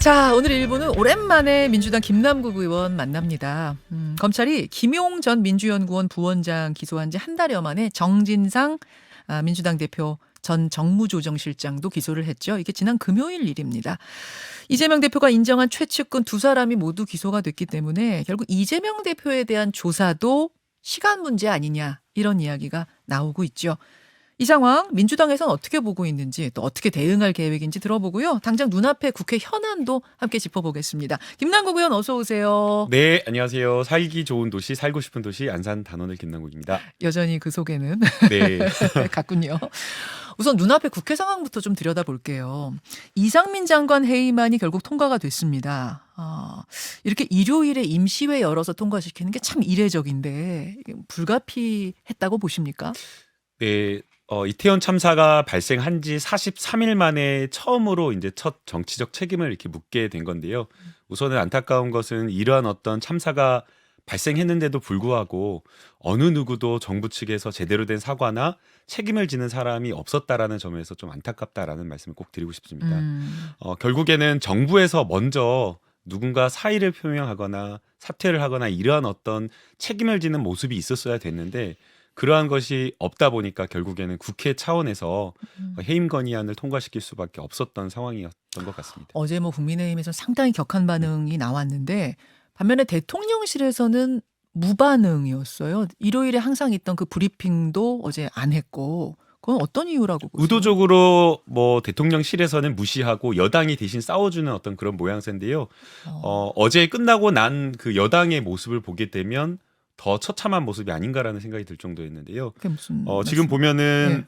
자, 오늘 1부는 오랜만에 민주당 김남국 의원 만납니다. 검찰이 김용 전 민주연구원 부원장 기소한 지 한 달여 만에 정진상 민주당 대표 전 정무조정실장도 기소를 했죠. 이게 지난 금요일 일입니다. 이재명 대표가 인정한 최측근 두 사람이 모두 기소가 됐기 때문에 결국 이재명 대표에 대한 조사도 시간 문제 아니냐, 이런 이야기가 나오고 있죠. 이 상황 민주당에서는 어떻게 보고 있는지, 또 어떻게 대응할 계획인지 들어보고요. 당장 눈앞에 국회 현안도 함께 짚어보겠습니다. 김남국 의원 어서 오세요. 네, 안녕하세요. 살기 좋은 도시, 살고 싶은 도시 안산 단원을 김남국입니다. 여전히 그 속에는 네. 같군요. 우선 눈앞에 국회 상황부터 좀 들여다볼게요. 이상민 장관 회의만이 결국 통과가 됐습니다. 이렇게 일요일에 임시회 열어서 통과시키는 게 참 이례적인데 이게 불가피했다고 보십니까? 네. 이태원 참사가 발생한 지 43일 만에 처음으로 이제 첫 정치적 책임을 이렇게 묻게 된 건데요. 우선은 안타까운 것은 이러한 어떤 참사가 발생했는데도 불구하고 어느 누구도 정부 측에서 제대로 된 사과나 책임을 지는 사람이 없었다라는 점에서 좀 안타깝다라는 말씀을 꼭 드리고 싶습니다. 결국에는 정부에서 먼저 누군가 사의를 표명하거나 사퇴를 하거나 이러한 어떤 책임을 지는 모습이 있었어야 됐는데 그러한 것이 없다 보니까 결국에는 국회 차원에서 해임 건의안을 통과시킬 수밖에 없었던 상황이었던 것 같습니다. 어제 국민의힘에서 상당히 격한 반응이 나왔는데 반면에 대통령실에서는 무반응이었어요. 일요일에 항상 있던 그 브리핑도 어제 안 했고, 그건 어떤 이유라고 보세요? 의도적으로 대통령실에서는 무시하고 여당이 대신 싸워주는 어떤 그런 모양새인데요. 어제 끝나고 난 그 여당의 모습을 보게 되면 더 처참한 모습이 아닌가라는 생각이 들 정도였는데요. 그게 무슨 지금 보면은 네.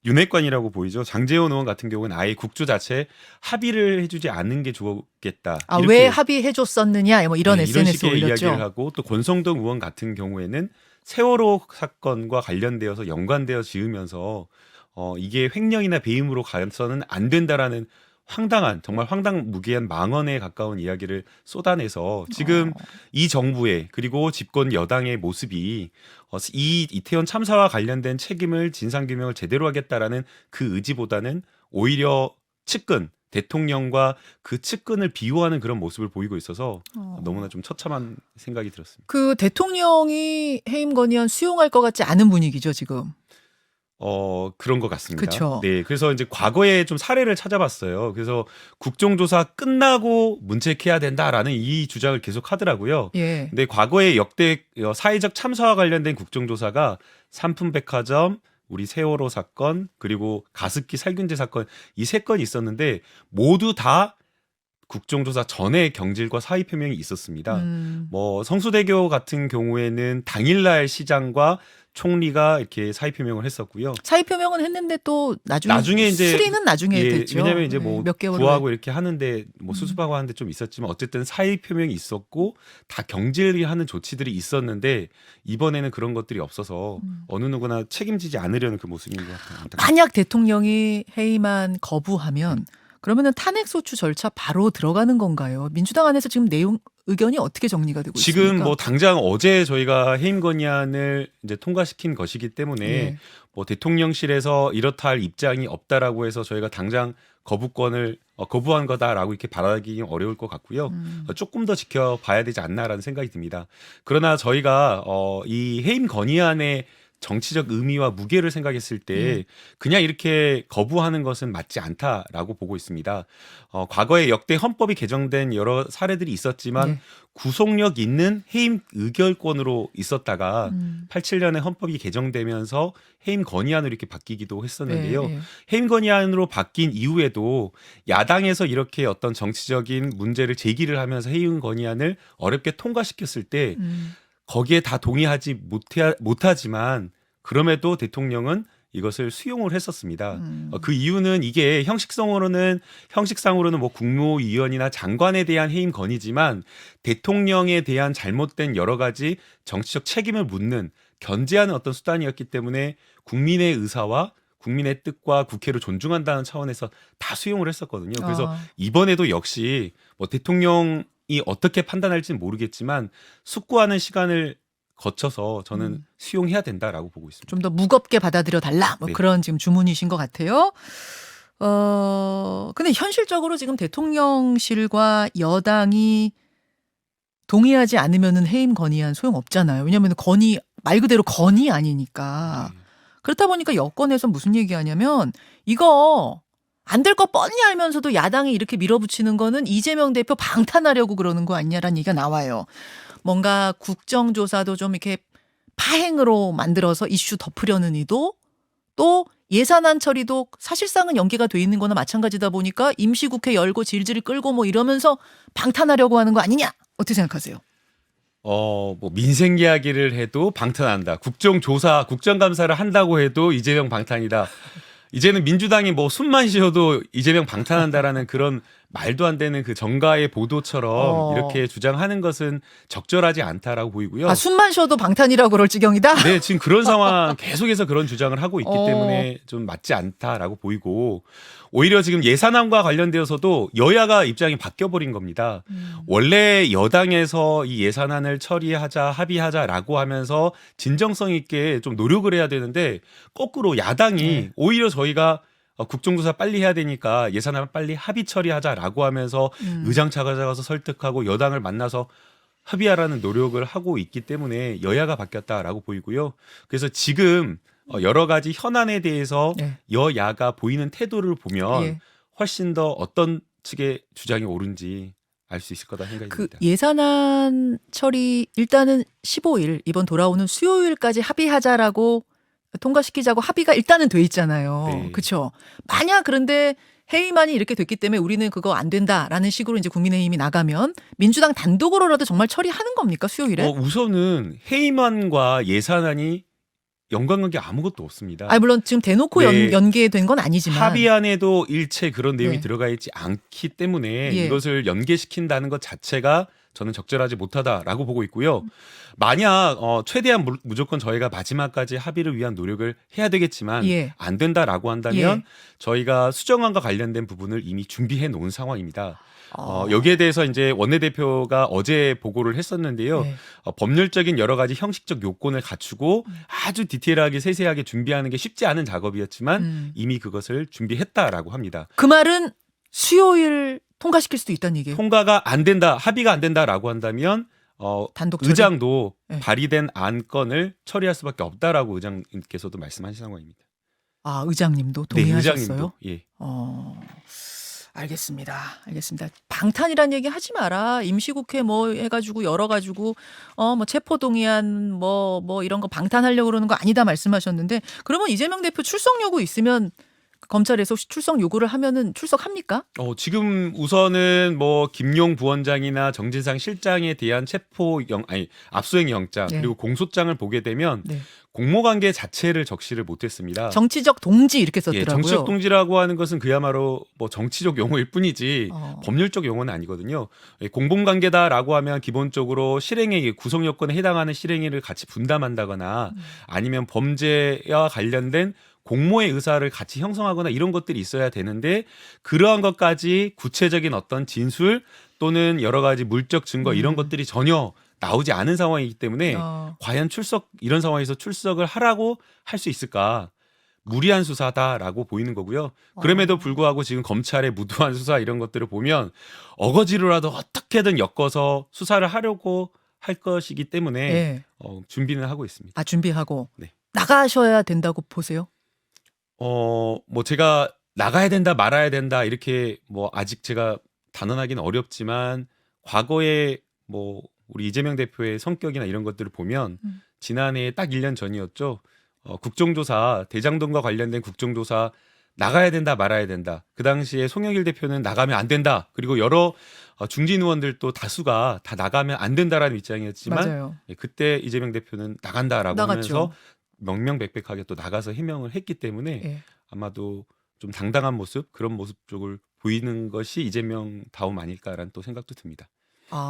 윤핵관이라고 보이죠. 장제원 의원 같은 경우는 아예 국조 자체 합의를 해주지 않는 게 좋겠다. 왜 합의해줬었느냐, 뭐 이런 네, 이런 SNS 식의 올렸죠. 이야기를 하고 또 권성동 의원 같은 경우에는 세월호 사건과 관련되어서 연관되어 지으면서 이게 횡령이나 배임으로 가서는 안 된다라는 황당한, 정말 황당무계한 망언에 가까운 이야기를 쏟아내서 지금 이 정부의 그리고 집권 여당의 모습이 이 이태원 참사와 관련된 책임을 진상규명을 제대로 하겠다라는 그 의지보다는 오히려 측근, 대통령과 그 측근을 비호하는 그런 모습을 보이고 있어서 너무나 좀 처참한 생각이 들었습니다. 그 대통령이 해임 건의안 수용할 것 같지 않은 분위기죠, 지금. 그런 것 같습니다. 그쵸. 네, 그래서 이제 과거에 좀 사례를 찾아봤어요. 그래서 국정조사 끝나고 문책해야 된다라는 이 주장을 계속 하더라고요. 예. 근데 과거에 역대 사회적 참사와 관련된 국정조사가 삼풍백화점, 우리 세월호 사건, 그리고 가습기 살균제 사건 이 세 건이 있었는데 모두 다 국정조사 전에 경질과 사의 표명이 있었습니다. 성수대교 같은 경우에는 당일날 시장과 총리가 이렇게 사의 표명을 했었고요. 사의 표명은 했는데 또 나중에 이제 수리는 나중에 됐죠. 왜냐하면 이제 몇 개월 구하고 후에. 이렇게 하는데 수습하고 하는데 좀 있었지만 어쨌든 사의 표명이 있었고 다 경질하는 조치들이 있었는데 이번에는 그런 것들이 없어서 어느 누구나 책임지지 않으려는 그 모습인 것 같아요. 만약 대통령이 해임안 거부하면 그러면은 탄핵소추 절차 바로 들어가는 건가요? 민주당 안에서 지금 의견이 어떻게 정리가 되고 있습니까? 지금 당장 어제 저희가 해임 건의안을 이제 통과시킨 것이기 때문에 대통령실에서 이렇다 할 입장이 없다라고 해서 저희가 당장 거부권을 거부한 거다라고 이렇게 바라기 어려울 것 같고요. 조금 더 지켜봐야 되지 않나라는 생각이 듭니다. 그러나 저희가 이 해임 건의안의 정치적 의미와 무게를 생각했을 때 그냥 이렇게 거부하는 것은 맞지 않다라고 보고 있습니다. 과거에 역대 헌법이 개정된 여러 사례들이 있었지만 구속력 있는 해임 의결권으로 있었다가 87년에 헌법이 개정되면서 해임 건의안으로 이렇게 바뀌기도 했었는데요. 해임 건의안으로 바뀐 이후에도 야당에서 이렇게 어떤 정치적인 문제를 제기를 하면서 해임 건의안을 어렵게 통과시켰을 때 거기에 다 동의하지 못하지만 그럼에도 대통령은 이것을 수용을 했었습니다. 그 이유는 이게 형식상으로는 국무위원이나 장관에 대한 해임 건의지만 대통령에 대한 잘못된 여러 가지 정치적 책임을 묻는 견제하는 어떤 수단이었기 때문에 국민의 의사와 국민의 뜻과 국회를 존중한다는 차원에서 다 수용을 했었거든요. 그래서 이번에도 역시 대통령이 어떻게 판단할지는 모르겠지만 숙고하는 시간을 거쳐서 저는 수용해야 된다라고 보고 있습니다. 좀 더 무겁게 받아들여 달라. 네. 그런 지금 주문이신 것 같아요. 근데 현실적으로 지금 대통령실과 여당이 동의하지 않으면은 해임 건의안 소용없잖아요. 왜냐하면 건의 말 그대로 건의 아니니까. 네. 그렇다 보니까 여권에서 무슨 얘기하냐면 이거 안 될 거 뻔히 알면서도 야당이 이렇게 밀어붙이는 거는 이재명 대표 방탄하려고 그러는 거 아니냐라는 얘기가 나와요. 뭔가 국정조사도 좀 이렇게 파행으로 만들어서 이슈 덮으려는 의도, 또 예산안 처리도 사실상은 연기가 돼 있는 거나 마찬가지다 보니까 임시국회 열고 질질 끌고 뭐 이러면서 방탄하려고 하는 거 아니냐? 어떻게 생각하세요? 뭐 민생 이야기를 해도 방탄한다. 국정조사, 국정감사를 한다고 해도 이재명 방탄이다. 이제는 민주당이 뭐 숨만 쉬어도 이재명 방탄한다라는 그런 말도 안 되는 그 정가의 보도처럼 이렇게 주장하는 것은 적절하지 않다라고 보이고요. 아, 숨만 쉬어도 방탄이라고 그럴 지경이다? 네, 지금 그런 상황 계속해서 그런 주장을 하고 있기 때문에 좀 맞지 않다라고 보이고, 오히려 지금 예산안과 관련되어서도 여야가 입장이 바뀌어버린 겁니다. 원래 여당에서 이 예산안을 처리하자, 합의하자라고 하면서 진정성 있게 좀 노력을 해야 되는데, 거꾸로 야당이 오히려 저희가 국정조사 빨리 해야 되니까 예산안 빨리 합의 처리하자라고 하면서 의장 찾아가서 설득하고 여당을 만나서 합의하라는 노력을 하고 있기 때문에 여야가 바뀌었다라고 보이고요. 그래서 지금 여러 가지 현안에 대해서 네. 여야가 보이는 태도를 보면 예. 훨씬 더 어떤 측의 주장이 옳은지 알 수 있을 거다 생각이 그 듭니다. 예산안 처리 일단은 15일 이번 돌아오는 수요일까지 합의하자라고 통과시키자고 합의가 일단은 돼 있잖아요. 네. 그렇죠. 만약 그런데 해임안이 이렇게 됐기 때문에 우리는 그거 안 된다라는 식으로 이제 국민의힘이 나가면 민주당 단독으로라도 정말 처리하는 겁니까 수요일에? 우선은 해임안과 예산안이 연관관계 아무것도 없습니다. 아 물론 지금 대놓고 네. 연계된 건 아니지만 합의안에도 일체 그런 내용이 네. 들어가 있지 않기 때문에 예. 이것을 연계시킨다는 것 자체가 저는 적절하지 못하다라고 보고 있고요. 만약 최대한 무조건 저희가 마지막까지 합의를 위한 노력을 해야 되겠지만 예. 안 된다라고 한다면 예. 저희가 수정안과 관련된 부분을 이미 준비해 놓은 상황입니다. 여기에 대해서 이제 원내대표가 어제 보고를 했었는데요. 네. 법률적인 여러 가지 형식적 요건을 갖추고 아주 디테일하게 세세하게 준비하는 게 쉽지 않은 작업이었지만 이미 그것을 준비했다라고 합니다. 그 말은 수요일 통과시킬 수도 있다는 얘기예요. 통과가 안 된다, 합의가 안 된다라고 한다면 단독 처리? 의장도 네. 발의된 안건을 처리할 수밖에 없다라고 의장님께서도 말씀하신 상황입니다. 아 의장님도 네, 동의하셨어요? 의장님도. 예. 알겠습니다. 알겠습니다. 방탄이란 얘기 하지 마라. 임시국회 뭐 해가지고 열어가지고 뭐 체포동의안 뭐 이런 거 방탄하려고 그러는 거 아니다 말씀하셨는데 그러면 이재명 대표 출석 요구 있으면 검찰에서 혹시 출석 요구를 하면은 출석합니까? 지금 우선은 뭐 김용 부원장이나 정진상 실장에 대한 압수행 영장 네. 그리고 공소장을 보게 되면 네. 공모관계 자체를 적시를 못했습니다. 정치적 동지 이렇게 예, 썼더라고요. 정치적 동지라고 하는 것은 그야말로 뭐 정치적 용어일 뿐이지 법률적 용어는 아니거든요. 공범관계다라고 하면 기본적으로 실행위 구성 요건에 해당하는 실행위를 같이 분담한다거나 아니면 범죄와 관련된 공모의 의사를 같이 형성하거나 이런 것들이 있어야 되는데 그러한 것까지 구체적인 어떤 진술 또는 여러 가지 물적 증거 이런 것들이 전혀 나오지 않은 상황이기 때문에 과연 이런 상황에서 출석을 하라고 할 수 있을까? 무리한 수사다라고 보이는 거고요. 그럼에도 불구하고 지금 검찰의 무도한 수사 이런 것들을 보면 어거지로라도 어떻게든 엮어서 수사를 하려고 할 것이기 때문에 네. 준비는 하고 있습니다. 아 준비하고 네. 나가셔야 된다고 보세요? 뭐 제가 나가야 된다 말아야 된다 이렇게 뭐 아직 제가 단언하기는 어렵지만 과거에 뭐 우리 이재명 대표의 성격이나 이런 것들을 보면 지난해 딱 1년 전이었죠. 국정조사 대장동과 관련된 국정조사 나가야 된다 말아야 된다. 그 당시에 송영길 대표는 나가면 안 된다. 그리고 여러 중진 의원들도 다수가 다 나가면 안 된다라는 입장이었지만 맞아요. 그때 이재명 대표는 나간다라고 나갔죠. 하면서 명명백백하게 또 나가서 해명을 했기 때문에 예. 아마도 좀 당당한 모습 그런 모습 쪽을 보이는 것이 이재명 다움 아닐까라는 또 생각도 듭니다.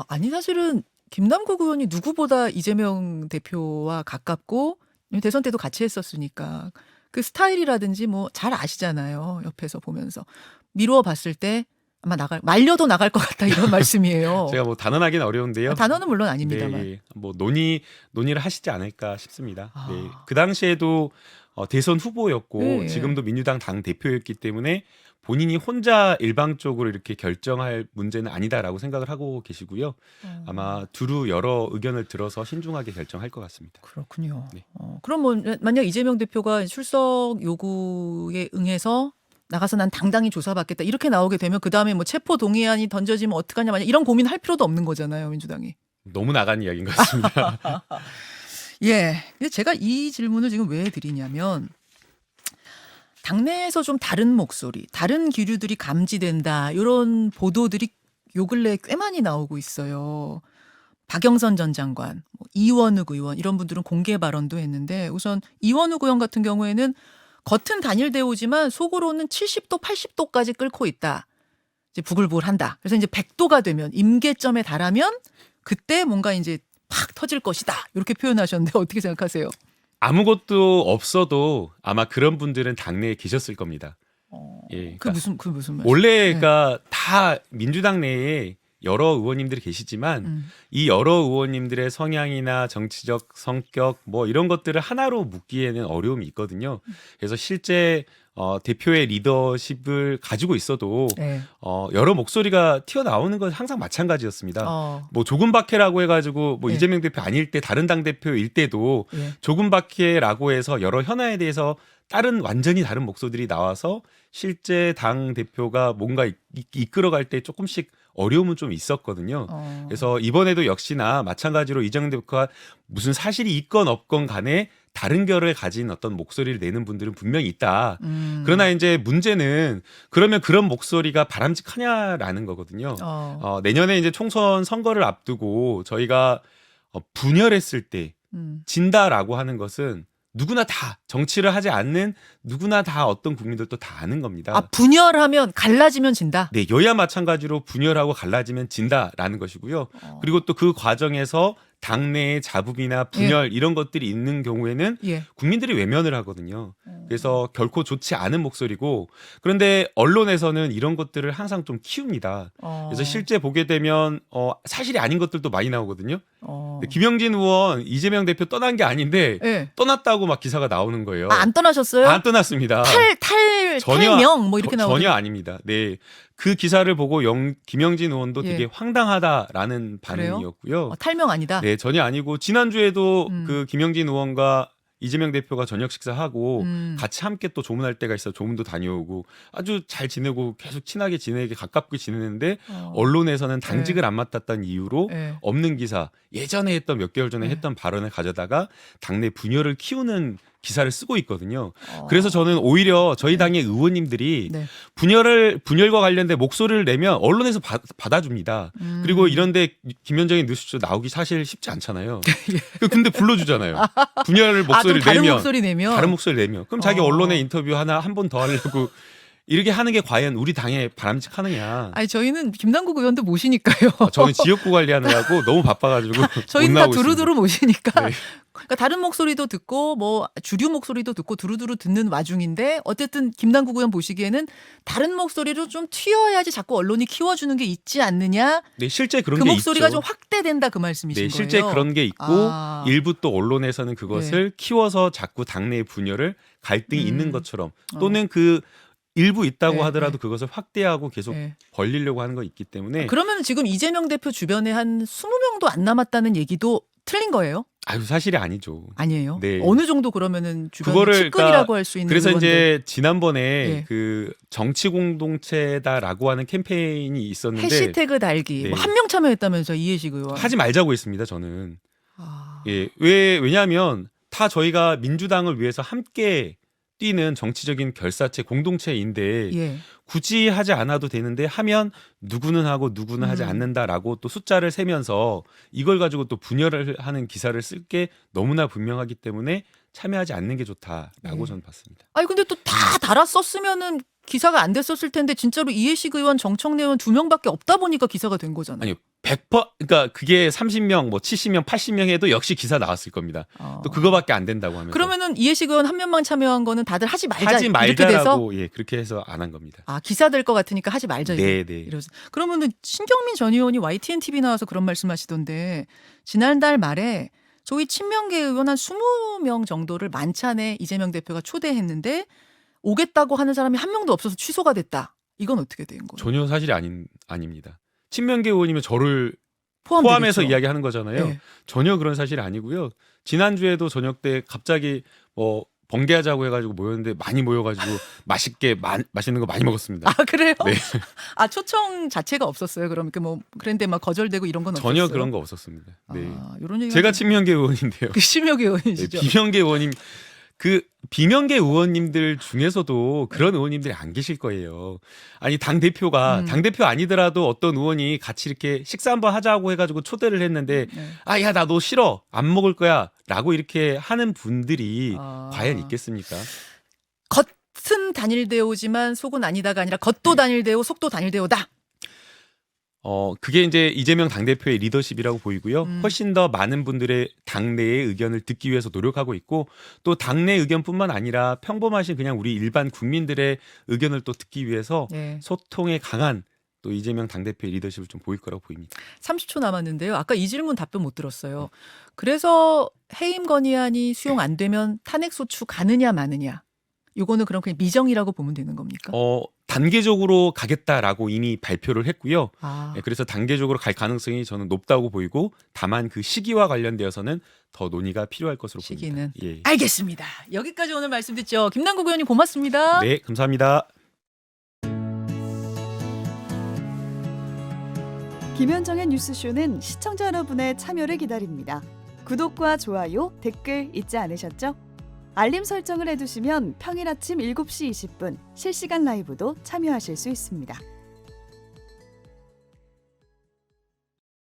아니 사실은 김남국 의원이 누구보다 이재명 대표와 가깝고 대선 때도 같이 했었으니까 그 스타일이라든지 뭐 잘 아시잖아요. 옆에서 보면서 미루어 봤을 때 아마 말려도 나갈 것 같다 이런 말씀이에요. 제가 뭐 단언하기는 어려운데요. 단어는 물론 아닙니다만. 네, 뭐 논의를 하시지 않을까 싶습니다. 네, 그 당시에도 대선 후보였고 네. 지금도 민주당 당 대표였기 때문에 본인이 혼자 일방적으로 이렇게 결정할 문제는 아니다라고 생각을 하고 계시고요. 아마 두루 여러 의견을 들어서 신중하게 결정할 것 같습니다. 그렇군요. 네. 그럼 뭐 만약 이재명 대표가 출석 요구에 응해서 나가서 난 당당히 조사받겠다 이렇게 나오게 되면 그 다음에 뭐 체포 동의안이 던져지면 어떡하냐 만약 이런 고민할 필요도 없는 거잖아요, 민주당이. 너무 나간 이야기인 것 같습니다. 예. 근데 제가 이 질문을 지금 왜 드리냐면 당내에서 좀 다른 목소리, 다른 기류들이 감지된다 이런 보도들이 요 근래에 꽤 많이 나오고 있어요. 박영선 전 장관, 뭐 이원욱 의원 이런 분들은 공개 발언도 했는데 우선 이원욱 의원 같은 경우에는 겉은 단일 대우지만 속으로는 70도, 80도까지 끓고 있다. 이제 부글부글한다. 그래서 이제 100도가 되면 임계점에 달하면 그때 뭔가 이제 팍 터질 것이다. 이렇게 표현하셨는데 어떻게 생각하세요? 아무것도 없어도 아마 그런 분들은 당내에 계셨을 겁니다. 예, 그 그러니까 무슨 말씀? 원래가 다 민주당 내에 여러 의원님들이 계시지만 이 여러 의원님들의 성향이나 정치적 성격 뭐 이런 것들을 하나로 묶기에는 어려움이 있거든요. 그래서 실제 대표의 리더십을 가지고 있어도 네. 여러 목소리가 튀어나오는 건 항상 마찬가지였습니다. 뭐 조금 박해라고 해가지고 뭐 예. 이재명 대표 아닐 때 다른 당 대표일 때도 예. 조금 박해라고 해서 여러 현안에 대해서 다른 완전히 다른 목소리들이 나와서 실제 당 대표가 뭔가 이끌어갈 때 조금씩 어려움은 좀 있었거든요. 그래서 이번에도 역시나 마찬가지로 이재명 대표가 무슨 사실이 있건 없건 간에 다른 결을 가진 어떤 목소리를 내는 분들은 분명히 있다. 그러나 이제 문제는 그러면 그런 목소리가 바람직하냐라는 거거든요. 내년에 이제 총선 선거를 앞두고 저희가 분열했을 때 진다라고 하는 것은 누구나 다 정치를 하지 않는 누구나 다 어떤 국민들도 다 아는 겁니다. 아, 분열하면 갈라지면 진다. 네, 여야 마찬가지로 분열하고 갈라지면 진다라는 것이고요. 그리고 또 그 과정에서 당내의 자부이나 분열 이런 것들이 있는 경우에는 예. 국민들이 외면을 하거든요. 그래서 결코 좋지 않은 목소리고 그런데 언론에서는 이런 것들을 항상 좀 키웁니다. 그래서 실제 보게 되면 사실이 아닌 것들도 많이 나오거든요. 근데 김영진 의원 이재명 대표 떠난 게 아닌데 예. 떠났다고 막 기사가 나오는 거예요. 안 떠나셨어요? 안 떠났습니다. 탈명 뭐 이렇게 나오는 전혀 아닙니다. 네. 그 기사를 보고 김영진 의원도 예. 되게 황당하다라는 그래요? 반응이었고요. 탈명 아니다. 네, 전혀 아니고 지난주에도 그 김영진 의원과 이재명 대표가 저녁 식사하고 같이 함께 또 조문할 때가 있어 조문도 다녀오고 아주 잘 지내고 계속 친하게 지내게 가깝게 지내는데 언론에서는 당직을 안 맡았다는 이유로 예. 없는 기사 예전에 했던 몇 개월 전에 했던 발언을 가져다가 당내 분열을 키우는 기사를 쓰고 있거든요. 그래서 저는 오히려 저희 당의 의원님들이 네. 분열과 관련된 목소리를 내면 언론에서 받아줍니다. 그리고 이런데 김현정의 뉴스쇼 나오기 사실 쉽지 않잖아요. 근데 불러주잖아요. 분열 목소리를 다른 내면 목소리 내면 다른 목소리 내면 그럼 자기 언론에 인터뷰 하나 한 번 더 하려고 이렇게 하는 게 과연 우리 당에 바람직하느냐. 아니 저희는 김남국 의원도 모시니까요. 저는 지역구 관리하느라고 너무 바빠가지고 저희는 못 다 나오고 두루두루 모시니까. 네. 그러니까 다른 목소리도 듣고 뭐 주류 목소리도 듣고 두루두루 듣는 와중인데 어쨌든 김남국 의원 보시기에는 다른 목소리로 좀 튀어야지 자꾸 언론이 키워주는 게 있지 않느냐. 네, 실제 그런 그 게 목소리가 있죠. 좀 확대된다 그 말씀이신 네, 거예요. 실제 그런 게 있고 일부 또 언론에서는 그것을 키워서 자꾸 당내의 분열을 갈등이 있는 것처럼 또는 그 일부 있다고 하더라도 그것을 확대하고 계속 벌리려고 하는 거 있기 때문에 그러면 지금 이재명 대표 주변에 한 20명도 안 남았다는 얘기도 틀린 거예요? 아유 사실이 아니죠. 아니에요. 네. 어느 정도 그러면은 주변 그거를 측근이라고 할 수 있는 그래서 의원들. 이제 지난번에 그 정치 공동체다라고 하는 캠페인이 있었는데 해시태그 달기 네. 뭐 한 명 참여했다면서 이해식 의원. 하지 말자고 했습니다. 저는. 예, 왜냐하면 다 저희가 민주당을 위해서 함께 뛰는 정치적인 결사체 공동체인데 굳이 하지 않아도 되는데 하면 누구는 하고 누구는 하지 않는다라고 또 숫자를 세면서 이걸 가지고 또 분열을 하는 기사를 쓸 게 너무나 분명하기 때문에 참여하지 않는 게 좋다라고 저는 봤습니다. 아니 근데 또 다 달아 썼으면은 기사가 안 됐었을 텐데 진짜로 이해식 의원, 정청래 의원 2명밖에 없다 보니까 기사가 된 거잖아요. 아니요. 100% 그러니까 그게 30명, 뭐 70명, 80명 해도 역시 기사 나왔을 겁니다. 또 그거밖에 안 된다고 하면서. 그러면은 이해식 의원 한 명만 참여한 거는 다들 하지 말자 하지 이렇게 돼서 말자라고 그렇게 해서 안 한 겁니다. 아 기사 될 것 같으니까 하지 말자 네. 이러서 그러면은 신경민 전 의원이 YTN TV 나와서 그런 말씀하시던데 지난달 말에 소위 친명계 의원 한 20명 정도를 만찬에 이재명 대표가 초대했는데 오겠다고 하는 사람이 한 명도 없어서 취소가 됐다. 이건 어떻게 된 거예요? 전혀 사실이 아닙니다. 친명계 의원이면 저를 포함되겠죠. 포함해서 이야기하는 거잖아요. 네. 전혀 그런 사실이 아니고요. 지난주에도 저녁 때 갑자기 뭐 번개하자고 해가지고 모였는데 많이 모여가지고 맛있게 맛있는 거 많이 먹었습니다. 아 그래요? 네. 아 초청 자체가 없었어요. 그럼 뭐 그런데 막 거절되고 이런 건 없었어요. 전혀 그런 거 없었습니다. 네. 이런 얘기 제가 친명계 의원인데요. 그 심혁 네, 의원이시죠. 비명계 의원님 그 비명계 의원님들 중에서도 그런 의원님들이 안 계실 거예요. 아니 당 대표가 당 대표 아니더라도 어떤 의원이 같이 이렇게 식사 한번 하자고 해가지고 초대를 했는데 네. 아 야 나 너 싫어 안 먹을 거야라고 이렇게 하는 분들이 아. 과연 있겠습니까? 겉은 단일대오지만 속은 아니다가 아니라 겉도 단일대오, 속도 단일대오다. 그게 이제 이재명 당대표의 리더십이라고 보이고요. 훨씬 더 많은 분들의 당내의 의견을 듣기 위해서 노력하고 있고 또 당내 의견뿐만 아니라 평범하신 그냥 우리 일반 국민들의 의견을 또 듣기 위해서 네. 소통에 강한 또 이재명 당대표의 리더십을 좀 보일 거라고 보입니다. 30초 남았는데요. 아까 이 질문 답변 못 들었어요. 그래서 해임 건의안이 수용 안 되면 탄핵 소추 가느냐 마느냐. 요거는 그럼 그냥 미정이라고 보면 되는 겁니까? 단계적으로 가겠다라고 이미 발표를 했고요. 아. 네, 그래서 단계적으로 갈 가능성이 저는 높다고 보이고 다만 그 시기와 관련되어서는 더 논의가 필요할 것으로 시기는. 보입니다. 예. 알겠습니다. 여기까지 오늘 말씀 듣죠. 김남국 의원님 고맙습니다. 네, 감사합니다. 김현정의 뉴스쇼는 시청자 여러분의 참여를 기다립니다. 구독과 좋아요, 댓글 잊지 않으셨죠? 알림 설정을 해두시면 평일 아침 7시 20분 실시간 라이브도 참여하실 수 있습니다.